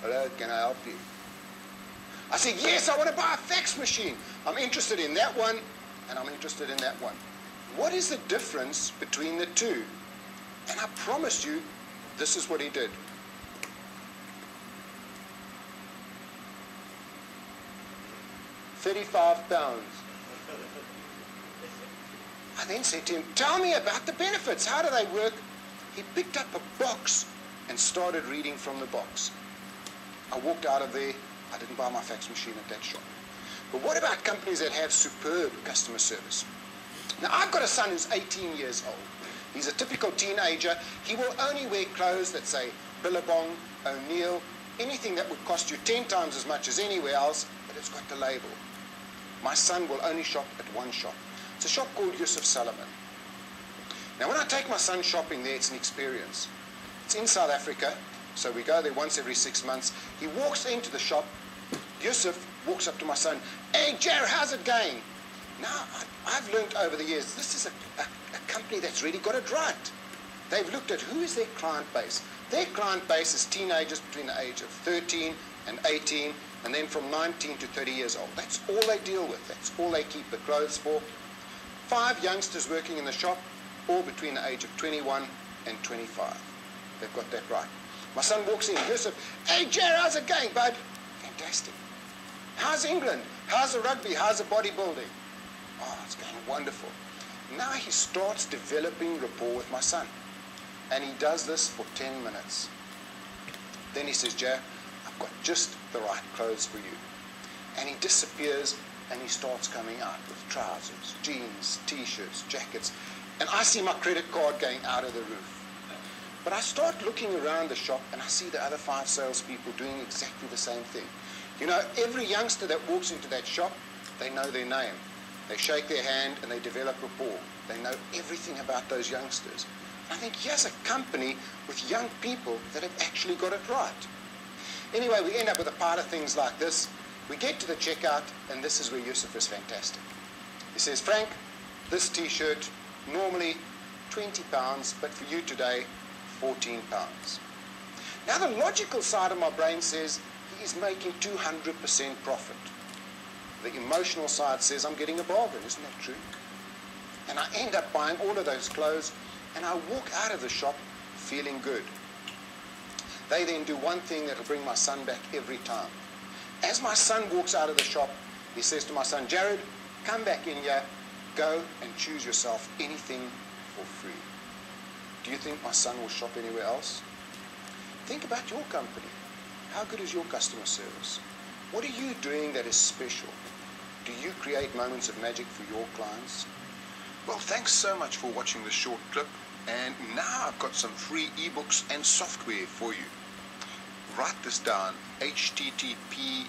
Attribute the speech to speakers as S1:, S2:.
S1: Hello, can I help you? I said, yes, I want to buy a fax machine. I'm interested in that one, and I'm interested in that one. What is the difference between the two? And I promise you, this is what he did. £35. I then said to him, tell me about the benefits. How do they work? He picked up a box and started reading from the box. I walked out of there. I didn't buy my fax machine at that shop. But what about companies that have superb customer service? Now, I've got a son who's 18 years old. He's a typical teenager. He will only wear clothes that say Billabong, O'Neill, anything that would cost you 10 times as much as anywhere else, but it's got the label. My son will only shop at one shop. It's a shop called Yusuf Salomon. Now, when I take my son shopping there, it's an experience. It's in South Africa, so we go there once every 6 months. He walks into the shop. Yusuf walks up to my son. Hey, Jar, how's it going? Now, I've learned over the years, this is a company that's really got it right. They've looked at who is their client base. Their client base is teenagers between the age of 13 and 18, and then from 19 to 30 years old. That's all they deal with. That's all they keep the clothes for. 5 youngsters working in the shop, all between the age of 21 and 25. They've got that right. My son walks in, Yusuf, hey, Jar, how's it going, bud? Fantastic. How's England? How's the rugby? How's the bodybuilding? Oh, it's going wonderful. Now he starts developing rapport with my son. And he does this for 10 minutes. Then he says, Jar, I've got just the right clothes for you. And he disappears and he starts coming out with trousers, jeans, t-shirts, jackets. And I see my credit card going out of the roof. But I start looking around the shop and I see the other 5 salespeople doing exactly the same thing. You know, every youngster that walks into that shop, they know their name. They shake their hand and they develop rapport. They know everything about those youngsters. I think here's a company with young people that have actually got it right. Anyway, we end up with a pile of things like this. We get to the checkout, and this is where Yusuf is fantastic. He says, Frank, this t-shirt, normally £20, but for you today, £14. Now, the logical side of my brain says he is making 200% profit. The emotional side says I'm getting a bargain. Isn't that true? And I end up buying all of those clothes, and I walk out of the shop feeling good. They then do one thing that will bring my son back every time. As my son walks out of the shop, he says to my son, Jared, come back in here, go and choose yourself anything for free. Do you think my son will shop anywhere else? Think about your company. How good is your customer service? What are you doing that is special? Do you create moments of magic for your clients? Well, thanks so much for watching this short clip. And now I've got some free ebooks and software for you. Write this down, http://